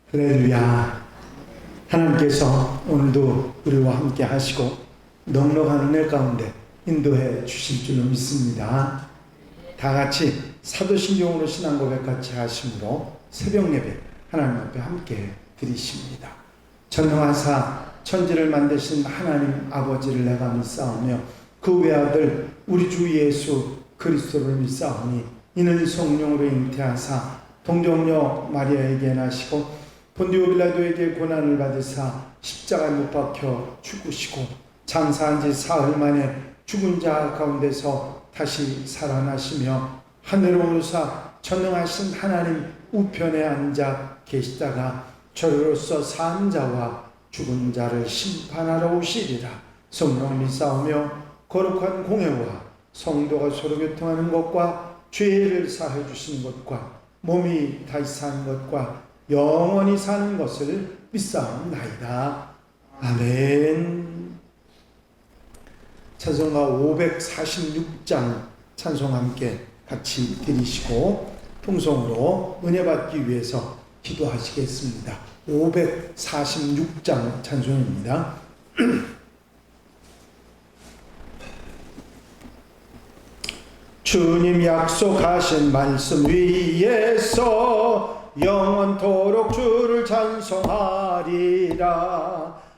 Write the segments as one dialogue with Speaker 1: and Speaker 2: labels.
Speaker 1: 할렐루야. 하나님께서 오늘도 우리와 함께 하시고 넉넉한 은혜 가운데 인도해 주실 줄로 믿습니다. 다 같이 사도신경으로 신앙 고백 같이 하심으로 새벽 예배 하나님 앞에 함께 드리십니다. 전능하사 천지를 만드신 하나님 아버지를 내가 믿사오며 그 외아들 우리 주 예수 그리스도를 믿사오니 이는 성령으로 잉태하사 동정녀 마리아에게 나시고 본디오 빌라도에게 고난을 받으사 십자가에 못 박혀 죽으시고 장사한 지 사흘 만에 죽은 자 가운데서 다시 살아나시며 하늘로 오르사 전능하신 하나님 우편에 앉아 계시다가 저로서 산 자와 죽은 자를 심판하러 오시리라. 성령 믿사오며 거룩한 공회와 성도가 서로 교통하는 것과 죄를 사해 주시는 것과 몸이 다시 사는 것과 영원히 사는 것을 믿사옵나이다. 아멘. 찬송가 546장 찬송 함께 같이 드리시고 통성으로 은혜 받기 위해서 기도하시겠습니다. 546장 찬송입니다. 주님 약속하신 말씀 위에서 영원토록 주를 찬송하리라.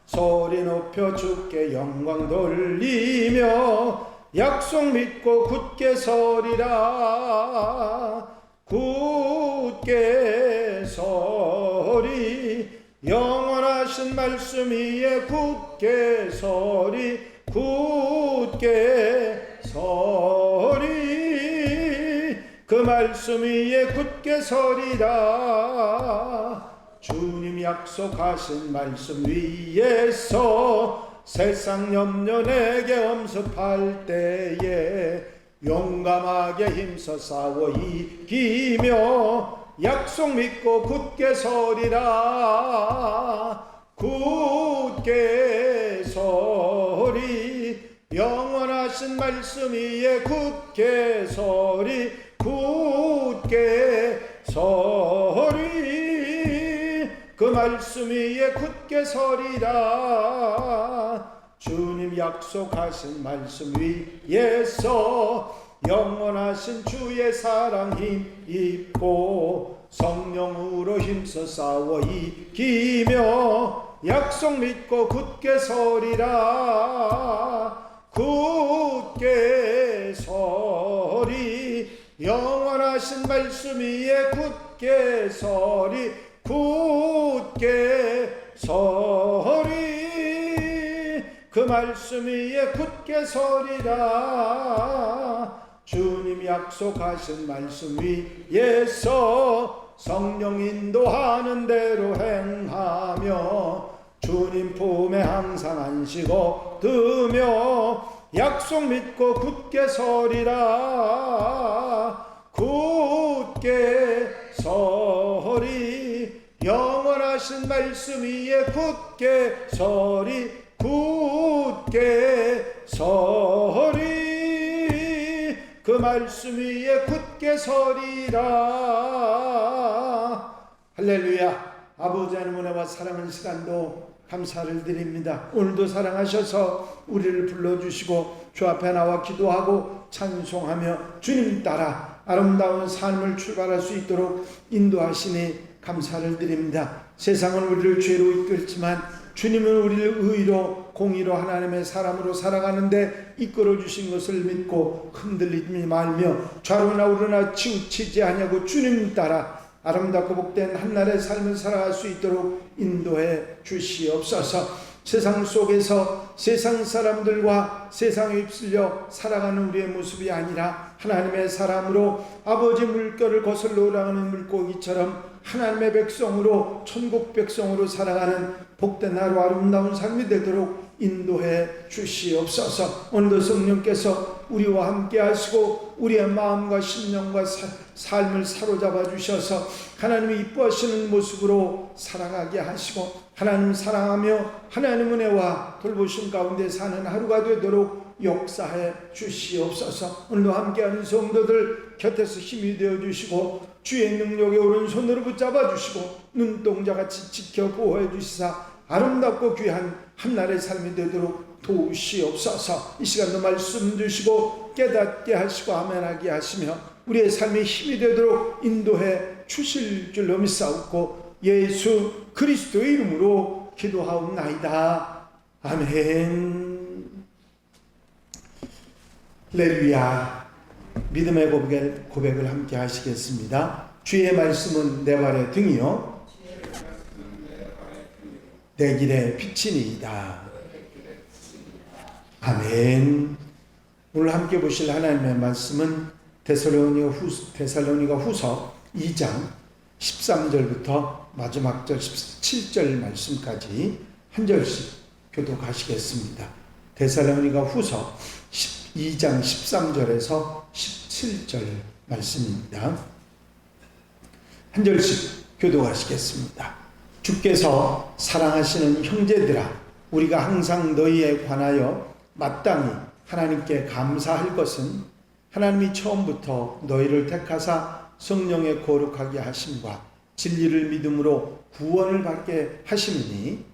Speaker 1: 소리 높여 주께 영광 돌리며 약속 믿고 굳게 서리라. 굳게 서리 영원하신 말씀 위에 굳게 서리 굳게 서리 그 말씀 위에 굳게 서리라. 주님 약속하신 말씀 위에서 세상 염려 내게 엄습할 때에 용감하게 힘써 싸워 이기며 약속 믿고 굳게 서리라. 굳게 서리 영원하신 말씀 위에 굳게 서리 굳게 서리 그 말씀 위에 굳게 서리라. 주님 약속하신 말씀 위에서 영원하신 주의 사랑 힘입고 성령으로 힘써 싸워 이기며 약속 믿고 굳게 서리라. 굳게 서리 영원하신 말씀 위에 굳게 서리 굳게 서리 그 말씀 위에 굳게 서리라. 주님 약속하신 말씀 위에서 성령 인도하는 대로 행하며 주님 품에 항상 안식어 드며 약속 믿고 굳게 서리라. 굳게 서리 영원하신 말씀 위에 굳게 서리 굳게 서리 그 말씀 위에 굳게 서리라. 할렐루야. 아버지 하나님 은혜와 사랑하는 시간도 감사를 드립니다. 오늘도 사랑하셔서 우리를 불러주시고 주 앞에 나와 기도하고 찬송하며 주님 따라 아름다운 삶을 출발할 수 있도록 인도하시니 감사를 드립니다. 세상은 우리를 죄로 이끌지만 주님은 우리를 의로 공의로 하나님의 사람으로 살아가는데 이끌어 주신 것을 믿고 흔들리지 말며 좌로나 우로나 치우치지 아니하고 주님 따라 아름답고 복된 한날의 삶을 살아갈 수 있도록 인도해 주시옵소서. 세상 속에서 세상 사람들과 세상에 휩쓸려 살아가는 우리의 모습이 아니라 하나님의 사람으로 아버지 물결을 거슬러 올라가는 물고기처럼 하나님의 백성으로 천국 백성으로 살아가는 복된 하루 아름다운 삶이 되도록 인도해 주시옵소서. 오늘도 성령께서 우리와 함께 하시고 우리의 마음과 심령과 삶을 사로잡아 주셔서 하나님이 이뻐하시는 모습으로 살아가게 하시고 하나님 사랑하며 하나님 은혜와 돌보심 가운데 사는 하루가 되도록 역사해 주시옵소서. 오늘도 함께하는 성도들 곁에서 힘이 되어 주시고 주의 능력에 오른손으로 붙잡아 주시고 눈동자같이 지켜 보호해 주시사 아름답고 귀한 한날의 삶이 되도록 도우시옵소서. 이 시간도 말씀 주시고 깨닫게 하시고 아멘하게 하시며 우리의 삶에 힘이 되도록 인도해 주실 줄로 믿사옵고 예수 그리스도의 이름으로 기도하옵나이다. 아멘. 할렐루야. 믿음의 고백을 함께 하시겠습니다. 주의 말씀은 내 발의 등이요 내 길의 빛이니이다. 아멘. 오늘 함께 보실 하나님의 말씀은 데살로니가 후서 2장 13절부터 마지막 절 17절 말씀까지 한 절씩 교독하시겠습니다. 데살로니가 후서 2장 13절에서 17절 말씀입니다. 한 절씩 교독하시겠습니다. 주께서 사랑하시는 형제들아, 우리가 항상 너희에 관하여 마땅히 하나님께 감사할 것은 하나님이 처음부터 너희를 택하사 성령의 거룩하게 하심과 진리를 믿음으로 구원을 받게 하심이니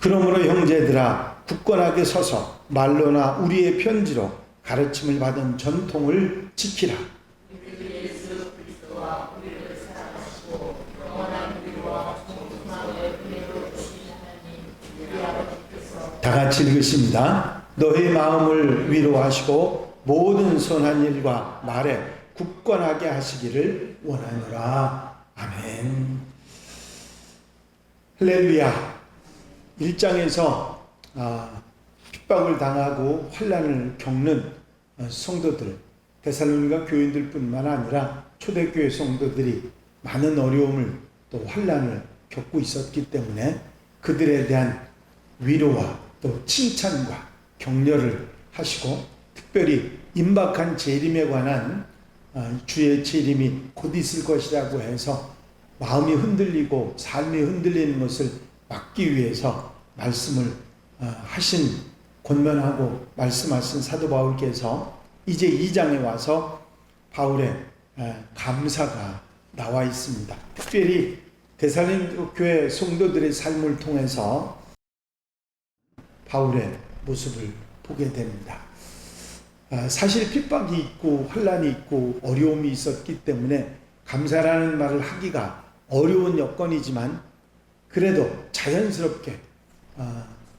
Speaker 1: 그러므로 형제들아, 굳건하게 서서 말로나 우리의 편지로 가르침을 받은 전통을 지키라. 다 같이 읽으십니다. 너희 마음을 위로하시고 모든 선한 일과 말에 굳건하게 하시기를 원하노라. 아멘. 할렐루야. 1장에서 핍박을 당하고 환난을 겪는 성도들, 데살로니가 교인들 뿐만 아니라 초대교회 성도들이 많은 어려움을 또 환난을 겪고 있었기 때문에 그들에 대한 위로와 또 칭찬과 격려를 하시고, 특별히 임박한 재림에 관한 주의 재림이 곧 있을 것이라고 해서 마음이 흔들리고 삶이 흔들리는 것을 막기 위해서 말씀을 하신, 권면하고 말씀하신 사도 바울께서 이제 2장에 와서 바울의 감사가 나와 있습니다. 특별히 데살로니가 교회 성도들의 삶을 통해서 바울의 모습을 보게 됩니다. 사실 핍박이 있고 환난이 있고 어려움이 있었기 때문에 감사라는 말을 하기가 어려운 여건이지만, 그래도 자연스럽게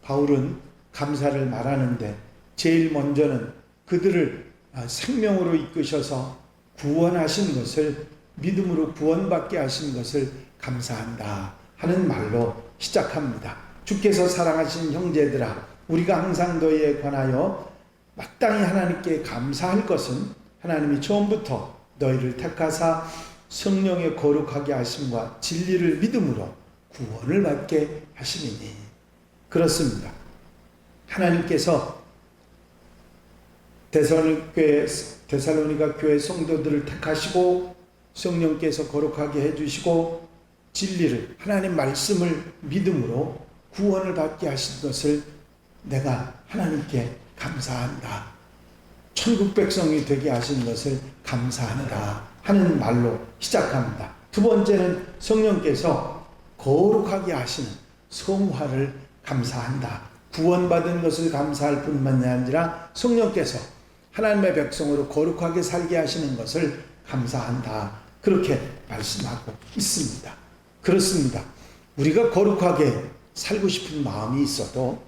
Speaker 1: 바울은 감사를 말하는데 제일 먼저는 그들을 생명으로 이끄셔서 구원하신 것을, 믿음으로 구원받게 하신 것을 감사한다 하는 말로 시작합니다. 주께서 사랑하신 형제들아, 우리가 항상 너희에 관하여 마땅히 하나님께 감사할 것은 하나님이 처음부터 너희를 택하사 성령의 거룩하게 하심과 진리를 믿음으로 구원을 받게 하심이니. 그렇습니다. 하나님께서 데살로니가 교회 성도들을 택하시고 성령께서 거룩하게 해주시고 진리를, 하나님 말씀을 믿음으로 구원을 받게 하신 것을 내가 하나님께 감사한다. 천국 백성이 되게 하신 것을 감사한다 하는 말로 시작합니다. 두 번째는 성령께서 거룩하게 하시는 성화를 감사한다. 구원받은 것을 감사할 뿐만이 아니라 성령께서 하나님의 백성으로 거룩하게 살게 하시는 것을 감사한다. 그렇게 말씀하고 있습니다. 그렇습니다. 우리가 거룩하게 살고 싶은 마음이 있어도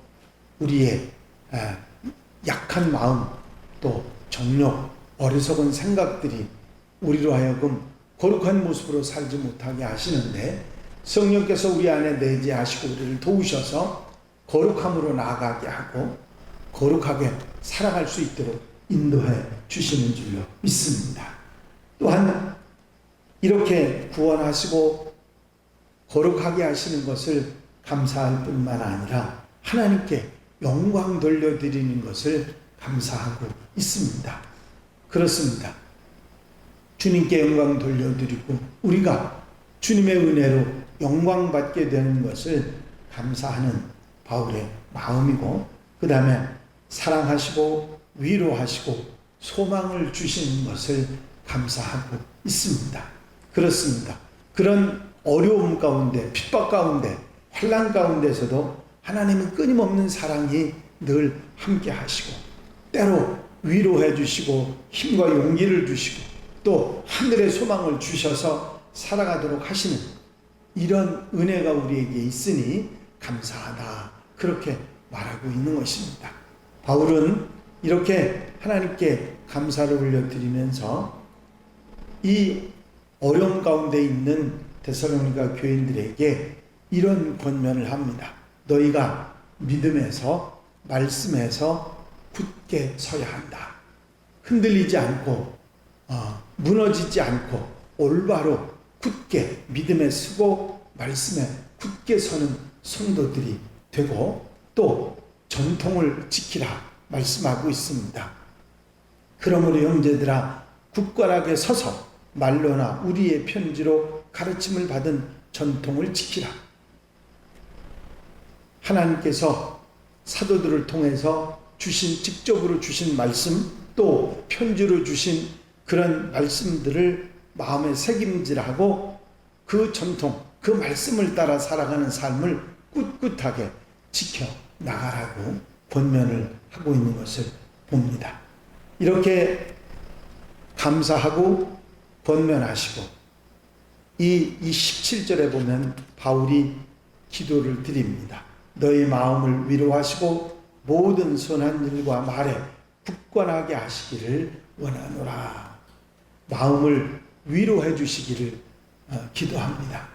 Speaker 1: 우리의 약한 마음, 또 정욕, 어리석은 생각들이 우리로 하여금 거룩한 모습으로 살지 못하게 하시는데, 성령께서 우리 안에 내재하시고 우리를 도우셔서 거룩함으로 나아가게 하고 거룩하게 살아갈 수 있도록 인도해 주시는 줄로 믿습니다. 또한 이렇게 구원하시고 거룩하게 하시는 것을 감사할 뿐만 아니라 하나님께 영광 돌려드리는 것을 감사하고 있습니다. 그렇습니다. 주님께 영광 돌려드리고 우리가 주님의 은혜로 영광받게 되는 것을 감사하는 바울의 마음이고, 그 다음에 사랑하시고 위로하시고 소망을 주시는 것을 감사하고 있습니다. 그렇습니다. 그런 어려움 가운데, 핍박 가운데, 환난 가운데서도 하나님은 끊임없는 사랑이 늘 함께 하시고, 때로 위로해 주시고 힘과 용기를 주시고 또 하늘의 소망을 주셔서 살아가도록 하시는 이런 은혜가 우리에게 있으니 감사하다, 그렇게 말하고 있는 것입니다. 바울은 이렇게 하나님께 감사를 올려드리면서 이 어려움 가운데 있는 데살로니가 교인들에게 이런 권면을 합니다. 너희가 믿음에서, 말씀에서 굳게 서야 한다. 흔들리지 않고 무너지지 않고 올바로 굳게 믿음에 서고 말씀에 굳게 서는 성도들이 되고, 또 전통을 지키라 말씀하고 있습니다. 그러므로 형제들아, 굳건하게 서서 말로나 우리의 편지로 가르침을 받은 전통을 지키라. 하나님께서 사도들을 통해서 직접으로 주신 말씀, 또 편지로 주신 그런 말씀들을 마음에 새김질하고 그 전통, 그 말씀을 따라 살아가는 삶을 꿋꿋하게 지켜 나가라고 권면을 하고 있는 것을 봅니다. 이렇게 감사하고 권면하시고 이 17절에 보면 바울이 기도를 드립니다. 너희 마음을 위로하시고 모든 선한 일과 말에 굳건하게 하시기를 원하노라. 마음을 위로해 주시기를 기도합니다.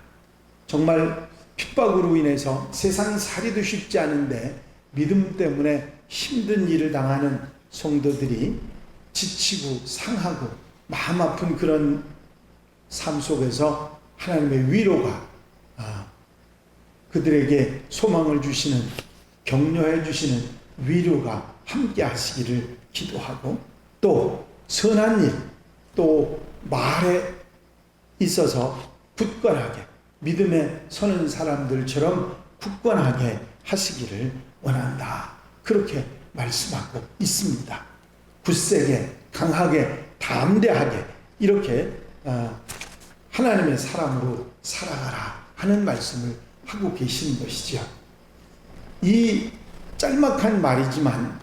Speaker 1: 정말 핍박으로 인해서 세상 살이도 쉽지 않은데 믿음 때문에 힘든 일을 당하는 성도들이 지치고 상하고 마음 아픈 그런 삶 속에서 하나님의 위로가 그들에게 소망을 주시는, 격려해 주시는 위로가 함께 하시기를 기도하고, 또 선한 일, 또 말에 있어서 굳건하게 믿음에 서는 사람들처럼 굳건하게 하시기를 원한다, 그렇게 말씀하고 있습니다. 굳세게, 강하게, 담대하게 이렇게 하나님의 사람으로 살아가라 하는 말씀을 하고 계시는 것이죠. 이 짤막한 말이지만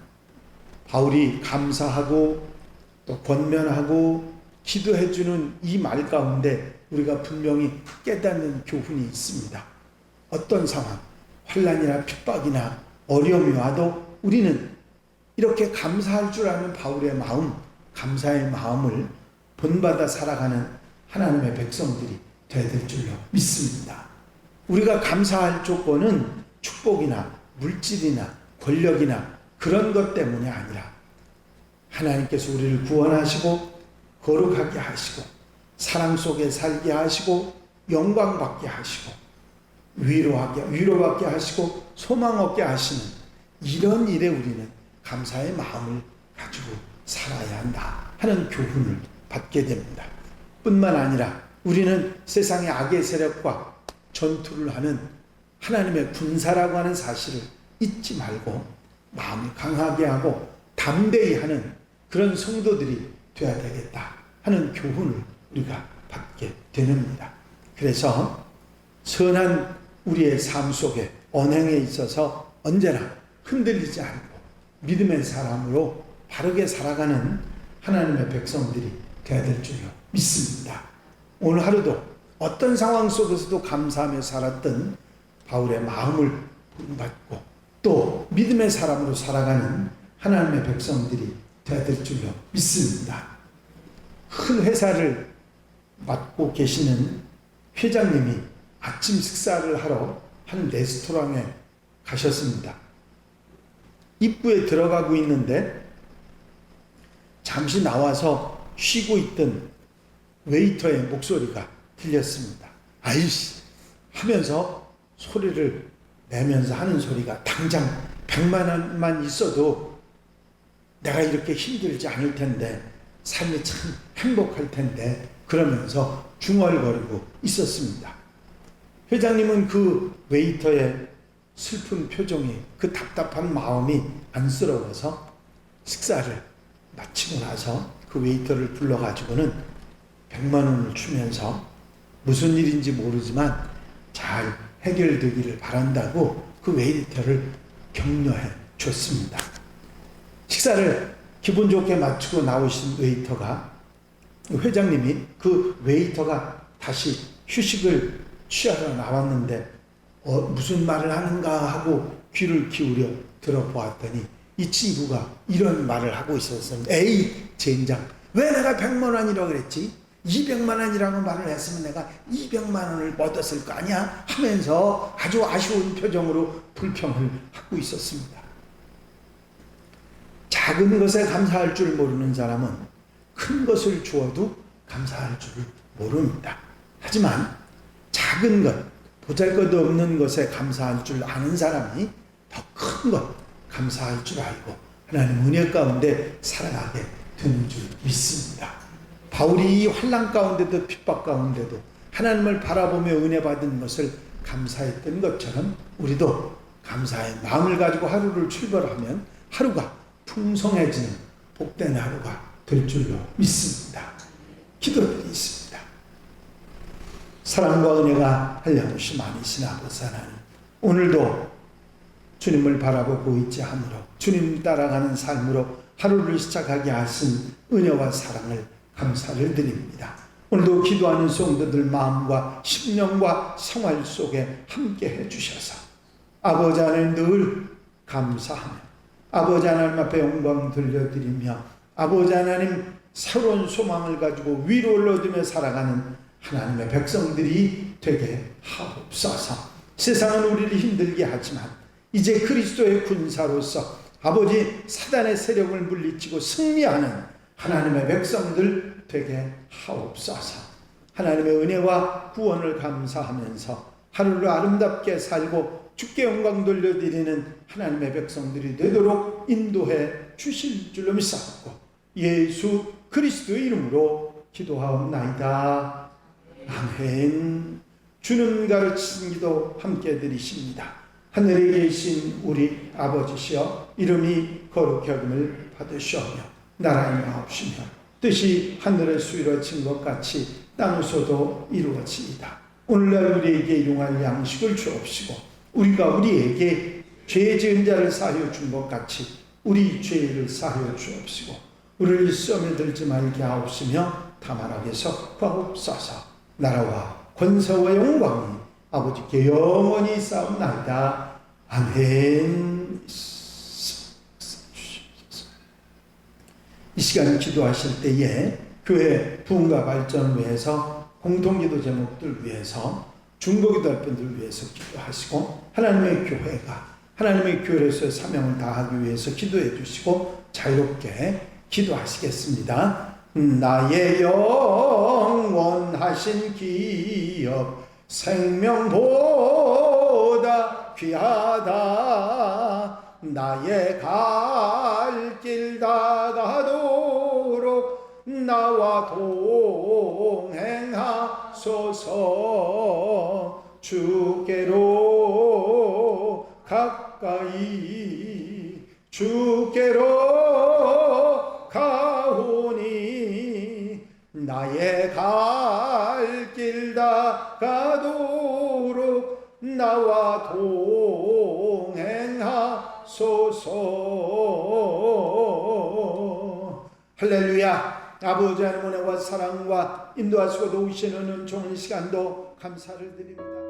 Speaker 1: 바울이 감사하고 또 권면하고 기도해주는 이 말 가운데 우리가 분명히 깨닫는 교훈이 있습니다. 어떤 상황, 환난이나 핍박이나 어려움이 와도 우리는 이렇게 감사할 줄 아는 바울의 마음, 감사의 마음을 본받아 살아가는 하나님의 백성들이 되어야 될 줄로 믿습니다. 우리가 감사할 조건은 축복이나 물질이나 권력이나 그런 것 때문이 아니라 하나님께서 우리를 구원하시고 거룩하게 하시고 사랑 속에 살게 하시고 영광받게 하시고 위로받게 하시고 소망 얻게 하시는 이런 일에 우리는 감사의 마음을 가지고 살아야 한다 하는 교훈을 받게 됩니다. 뿐만 아니라 우리는 세상의 악의 세력과 전투를 하는 하나님의 군사라고 하는 사실을 잊지 말고 마음을 강하게 하고 담대히 하는 그런 성도들이 되어야 되겠다 하는 교훈을 우리가 받게 되는니다. 그래서 선한 우리의 삶 속에 언행에 있어서 언제나 흔들리지 않고 믿음의 사람으로 바르게 살아가는 하나님의 백성들이 되어야 될 줄로 믿습니다. 오늘 하루도 어떤 상황 속에서도 감사하며 살았던 바울의 마음을 본받고 또 믿음의 사람으로 살아가는 하나님의 백성들이 되어야 될 줄로 믿습니다. 큰 회사를 맡고 계시는 회장님이 아침 식사를 하러 한 레스토랑에 가셨습니다. 입구에 들어가고 있는데 잠시 나와서 쉬고 있던 웨이터의 목소리가 들렸습니다. 아이씨 하면서 소리를 내면서 하는 소리가 당장 100만 원만 있어도 내가 이렇게 힘들지 않을 텐데 삶이 참 행복할 텐데 그러면서 중얼거리고 있었습니다. 회장님은 그 웨이터의 슬픈 표정이, 그 답답한 마음이 안쓰러워서 식사를 마치고 나서 그 웨이터를 불러가지고는 100만 원을 주면서 무슨 일인지 모르지만 잘 해결되기를 바란다고 그 웨이터를 격려해 줬습니다. 식사를 기분 좋게 마치고 나오신 웨이터가, 회장님이 그 웨이터가 다시 휴식을 취하러 나왔는데 무슨 말을 하는가 하고 귀를 기울여 들어보았더니 이 친구가 이런 말을 하고 있었습니다. 에이 젠장, 왜 내가 100만 원이라고 그랬지? 200만 원이라고 말을 했으면 내가 200만 원을 얻었을 거 아니야? 하면서 아주 아쉬운 표정으로 불평을 하고 있었습니다. 작은 것에 감사할 줄 모르는 사람은 큰 것을 주어도 감사할 줄 모릅니다. 하지만 작은 것, 보잘것없는 것에 감사할 줄 아는 사람이 더 큰 것 감사할 줄 알고 하나님 은혜 가운데 살아가게 되는 줄 믿습니다. 바울이 이 환난 가운데도 핍박 가운데도 하나님을 바라보며 은혜 받은 것을 감사했던 것처럼 우리도 감사의 마음을 가지고 하루를 출발하면 하루가 풍성해지는 복된 하루가 될 줄로 믿습니다. 기도드리겠습니다. 사랑과 은혜가 한량없이 많으신 아버지 하나님, 오늘도 주님을 바라보고 있지 않으로 주님 따라가는 삶으로 하루를 시작하게 하신 은혜와 사랑을 감사를 드립니다. 오늘도 기도하는 성도들 마음과 심령과 생활 속에 함께 해주셔서 아버지 하나님 늘 감사하며 아버지 하나님 앞에 영광 들려드리며 아버지 하나님 새로운 소망을 가지고 위로를 얻으며 살아가는 하나님의 백성들이 되게 하옵소서. 세상은 우리를 힘들게 하지만 이제 그리스도의 군사로서 아버지 사단의 세력을 물리치고 승리하는 하나님의 백성들 되게 하옵소서. 하나님의 은혜와 구원을 감사하면서 하루를 아름답게 살고 주께 영광 돌려드리는 하나님의 백성들이 되도록 인도해 주실 줄로 믿사옵고 예수 그리스도의 이름으로 기도하옵나이다. 아멘. 주는 가르치신 기도 함께 드리십니다. 하늘에 계신 우리 아버지시여, 이름이 거룩히 여김을 받으시오며 나라의 마옵시며 뜻이 하늘에서 이루어진 것 같이 땅에서도 이루어지이다. 오늘날 우리에게 용할 양식을 주옵시고 우리가 우리에게 죄 지은 자를 사하여 준 것 같이 우리 죄를 사하여 주옵시고 우리를 시험에 들지 말게 하옵시며 다만 악에서 구하옵소서. 나라와 권세와 영광이 아버지께 영원히 싸움나이다. 아멘. 이 시간 기도하실 때에 교회 부흥과 발전을 위해서 공동기도 제목들 위해서 중보기도할 분들 위해서 기도하시고 하나님의 교회가 하나님의 교회로서의 사명을 다하기 위해서 기도해 주시고 자유롭게 기도하시겠습니다. 나의 영원하신 기업 생명보다 귀하다. 나의 갈 길 다가도록 나와 동행하소서. 주께로 가까이 주께로 가오니 나의 갈 길 다가도록 나와 동행하소서. 할렐루야. 아버지 하나님의 은혜와 사랑과 인도하시고 도우시는 좋은 시간도 감사를 드립니다.